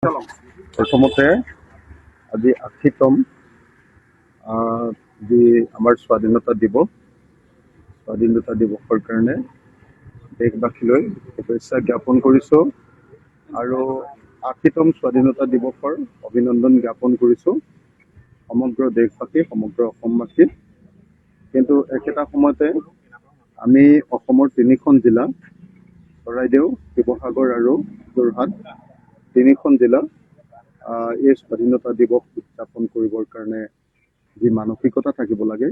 প্ৰথমতে আজি ৮০তম যি আমাৰ স্বাধীনতা দিৱসৰ কাৰণে দেশবাসীলৈ শুভেচ্ছা জ্ঞাপন কৰিছোঁ আৰু ৮০তম স্বাধীনতা দিৱসৰ অভিনন্দন জ্ঞাপন কৰিছোঁ সমগ্ৰ দেশবাসী সমগ্ৰ অসমবাসীক। কিন্তু একেটা সময়তে আমি অসমৰ ৩খন জিলা চৰাইদেউ, শিৱসাগৰ আৰু যোৰহাট ৩খন জিলা এই স্বাধীনতা দিৱস উদযাপন কৰিবৰ কাৰণে যি মানসিকতা থাকিব লাগে,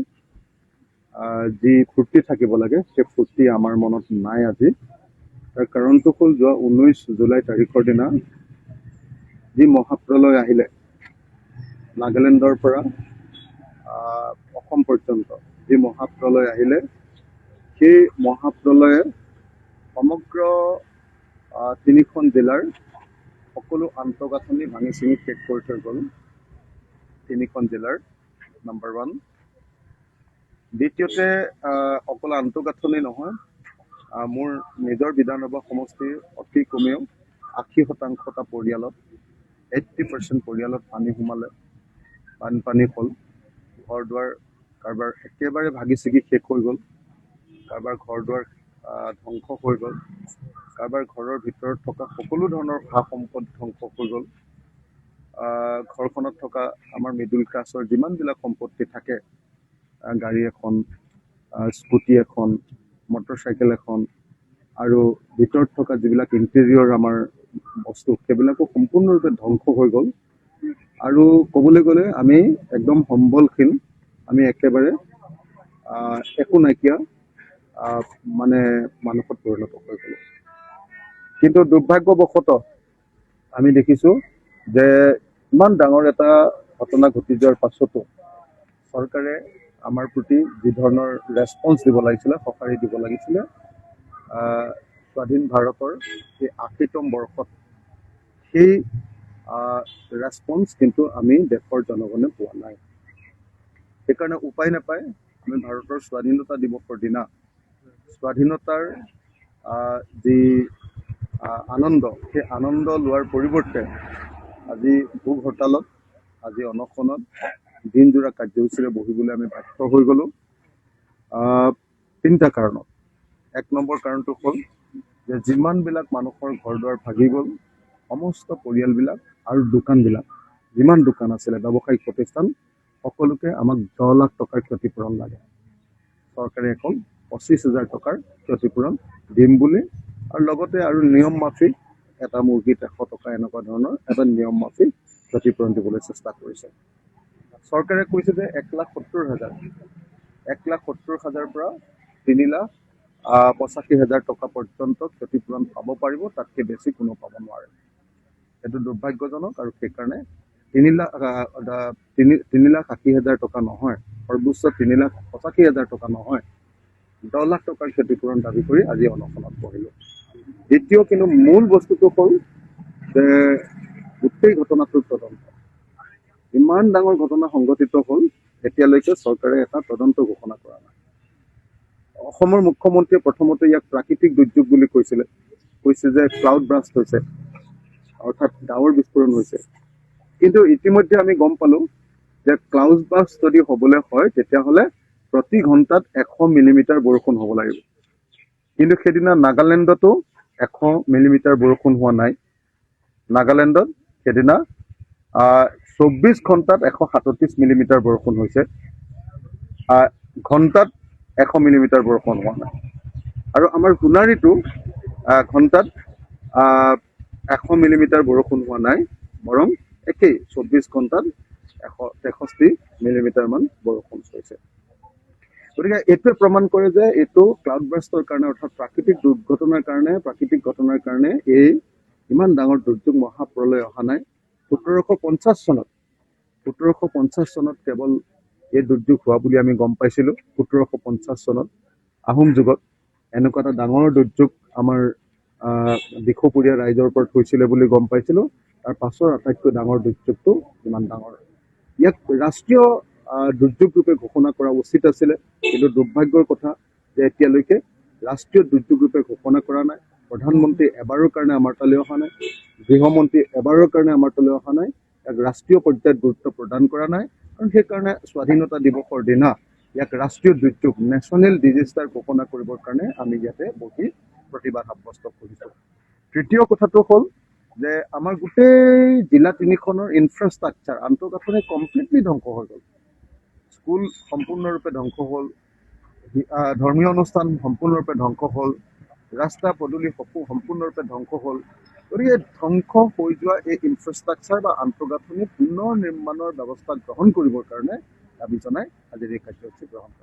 যি ফূৰ্তি থাকিব লাগে, সেই ফূৰ্তি আমাৰ মনত নাই আজি। তাৰ কাৰণটো হ'ল যোৱা 19 জুলাই তাৰিখৰ দিনা যি মহাপ্ৰলয় আহিলে নাগালেণ্ডৰ পৰা অসম পৰ্যন্ত যি মহাপ্ৰলয় আহিলে, সেই মহাপ্ৰলয়ে সমগ্ৰ ৩খন জিলাৰ সকলো আন্তঃগাঁথনি ভাঙি চিঙি শেষ কৰি থৈ গ'ল। 3খন জিলাৰ নম্বৰ 1। দ্বিতীয়তে অকল আন্তঃগাঁথনি নহয়, মোৰ নিজৰ বিধানসভা সমষ্টিৰ অতি কমেও ৮০% পৰিয়ালত 80% পৰিয়ালত পানী সোমালে, বানপানী হ'ল, ঘৰ দুৱাৰ কাৰোবাৰ একেবাৰে ভাগি ছিগি শেষ হৈ গ'ল, কাৰোবাৰ ঘৰ দুৱাৰ ধ্বংস হৈ গ'ল, কাৰোবাৰ ঘৰৰ ভিতৰত থকা সকলো ধৰণৰ সা সম্পদ ধ্বংস হৈ গ'ল। ঘৰখনত থকা আমাৰ মিডল ক্লাছৰ যিমানবিলাক সম্পত্তি থাকে, গাড়ী এখন, স্কুটি এখন, মটৰচাইকেল এখন আৰু ভিতৰত থকা যিবিলাক ইণ্টেৰিয়ৰ আমাৰ বস্তু, সেইবিলাকো সম্পূৰ্ণৰূপে ধ্বংস হৈ গ'ল। আৰু ক'বলৈ গ'লে আমি একদম সম্বলহীন, আমি একেবাৰে একো নাইকিয়া মানে মানুহত পৰিণত হৈ গ'লো। কিন্তু দুৰ্ভাগ্যবশতঃ আমি দেখিছোঁ যে ইমান ডাঙৰ এটা ঘটনা ঘটি যোৱাৰ পাছতো চৰকাৰে আমাৰ প্ৰতি যি ধৰণৰ ৰেছপন্স দিব লাগিছিলে, সঁহাৰি দিব লাগিছিলে, স্বাধীন ভাৰতৰ এই ৮০তম বৰ্ষত সেই ৰেছপন্স কিন্তু আমি দেশৰ জনগণে পোৱা নাই। সেইকাৰণে উপায় নাপায় আমি ভাৰতৰ স্বাধীনতা দিৱসৰ দিনা স্বাধীনতাৰ যি আনন্দ, সেই আনন্দ লোৱাৰ পৰিৱৰ্তে আজি ভোক হৰতালত, আজি অনশনত, দিনজোৰা কাৰ্যসূচীৰে বহিবলৈ আমি বাধ্য হৈ গ'লোঁ 3টা কাৰণত। 1 নম্বৰ কাৰণটো হ'ল যে যিমানবিলাক মানুহৰ ঘৰ দুৱাৰ ভাগি গ'ল, সমস্ত পৰিয়ালবিলাক আৰু দোকানবিলাক, যিমান দোকান আছিলে, ব্যৱসায়িক প্ৰতিষ্ঠান, সকলোকে আমাক 10 লাখ টকাৰ ক্ষতিপূৰণ লাগে। চৰকাৰে অকল 25,000 টকাৰ ক্ষতিপূৰণ দিম বুলি, আৰু লগতে আৰু নিয়ম মাফিক এটা মুৰ্গীত 100 টকা, এনেকুৱা ধৰণৰ এটা নিয়ম মাফিক ক্ষতিপূৰণ দিবলৈ চেষ্টা কৰিছে। চৰকাৰে কৈছে যে 1,70,000, 1,70,000 পৰা 3,85,000 টকা পৰ্যন্ত ক্ষতিপূৰণ পাব পাৰিব, তাতকৈ বেছি কোনো পাব নোৱাৰে। এইটো দুৰ্ভাগ্যজনক, আৰু সেইকাৰণে 3,80,000 টকা নহয়, সৰ্বোচ্চ 3,85,000 টকা নহয়, 10 লাখ টকাৰ ক্ষতিপূৰণ দাবী কৰি আজি অনশনত বহিলোঁ। দ্বিতীয় কিন্তু মূল বস্তুটো হ'ল যে গোটেই ঘটনাটোৰ তদন্ত। ইমান ডাঙৰ ঘটনা সংঘটিত হ'ল, এতিয়ালৈকে চৰকাৰে এটা তদন্ত ঘোষণা কৰা নাই। অসমৰ মুখ্যমন্ত্ৰীয়ে প্ৰথমতে ইয়াক প্ৰাকৃতিক দুৰ্যোগ বুলি কৈছে যে ক্লাউড ব্ৰাষ্ট হৈছে, অৰ্থাৎ ডাৱৰ বিস্ফোৰণ হৈছে। কিন্তু ইতিমধ্যে আমি গম পালোঁ যে ক্লাউড ব্ৰাষ্ট যদি হ'বলৈ হয়, তেতিয়াহ'লে প্ৰতি ঘণ্টাত 100 মিলিমিটাৰ বৰষুণ হ'ব লাগিব। কিন্তু সেইদিনা নাগালেণ্ডতো 100 মিলিমিটাৰ বৰষুণ হোৱা নাই। নাগালেণ্ডত সেইদিনা 24 ঘণ্টাত 137 মিলিমিটাৰ বৰষুণ হৈছে, ঘণ্টাত 100 মিলিমিটাৰ বৰষুণ হোৱা নাই। আৰু আমাৰ সোণাৰীতো ঘণ্টাত 100 মিলিমিটাৰ বৰষুণ হোৱা নাই, বৰং একেই 24 ঘণ্টাত 163 মিলিমিটাৰমান বৰষুণ হৈছে। গতিকে এইটোৱে প্ৰমাণ কৰে যে এইটো ক্লাউড ব্ৰাষ্টৰ কাৰণে, অৰ্থাৎ প্ৰাকৃতিক দুৰ্ঘটনাৰ কাৰণে, প্ৰাকৃতিক ঘটনাৰ কাৰণে এই ইমান ডাঙৰ দুৰ্যোগ মহাপ্ৰলয় অহা নাই। 1750 চনত কেৱল এই দুৰ্যোগ হোৱা বুলি আমি গম পাইছিলোঁ। 1750 চনত আহোম যুগত এনেকুৱা এটা ডাঙৰ দুৰ্যোগ আমাৰ দিখৌপুৰীয়া ৰাইজৰ ওপৰত হৈছিলে বুলি গম পাইছিলোঁ। তাৰ পাছৰ আটাইতকৈ ডাঙৰ দুৰ্যোগটো ইমান ডাঙৰ, ইয়াক ৰাষ্ট্ৰীয় দুৰ্যোগ ৰূপে ঘোষণা কৰা উচিত আছিলে। কিন্তু দুৰ্ভাগ্যৰ কথা যে এতিয়ালৈকে ৰাষ্ট্ৰীয় দুৰ্যোগ ৰূপে ঘোষণা কৰা নাই। প্ৰধানমন্ত্ৰী এবাৰৰ কাৰণে আমাৰ তালৈ অহা নাই, গৃহমন্ত্ৰী এবাৰৰ কাৰণে আমাৰ তালৈ অহা নাই, ইয়াক ৰাষ্ট্ৰীয় পৰ্যায়ত গুৰুত্ব প্ৰদান কৰা নাই আৰু সেইকাৰণে স্বাধীনতা দিৱসৰ দিনা ইয়াক ৰাষ্ট্ৰীয় দুৰ্যোগ নেশ্যনেল ডিজাষ্টাৰ ঘোষণা কৰিবৰ কাৰণে আমি ইয়াতে বহি প্ৰতিবাদ সাব্যস্ত কৰিছোঁ। তৃতীয় কথাটো হ'ল যে আমাৰ গোটেই জিলা তিনিখনৰ ইনফ্ৰাষ্ট্ৰাকচাৰ আন্তঃগাঁথনি কমপ্লিটলি ধ্বংস হৈ গ'ল। স্কুল সম্পূৰ্ণৰূপে ধ্বংস হ'ল, ধৰ্মীয় অনুষ্ঠান সম্পূৰ্ণৰূপে ধ্বংস হ'ল, ৰাস্তা পদূলি সম্পূৰ্ণৰূপে ধ্বংস হ'ল। গতিকে ধ্বংস হৈ যোৱা এই ইনফ্ৰাষ্ট্ৰাকচাৰ বা আন্তঃগাঁথনি পুনৰ নিৰ্মাণৰ ব্যৱস্থা গ্ৰহণ কৰিবৰ কাৰণে দাবী জনাই আজিৰ এই কাৰ্যসূচী গ্ৰহণ কৰা।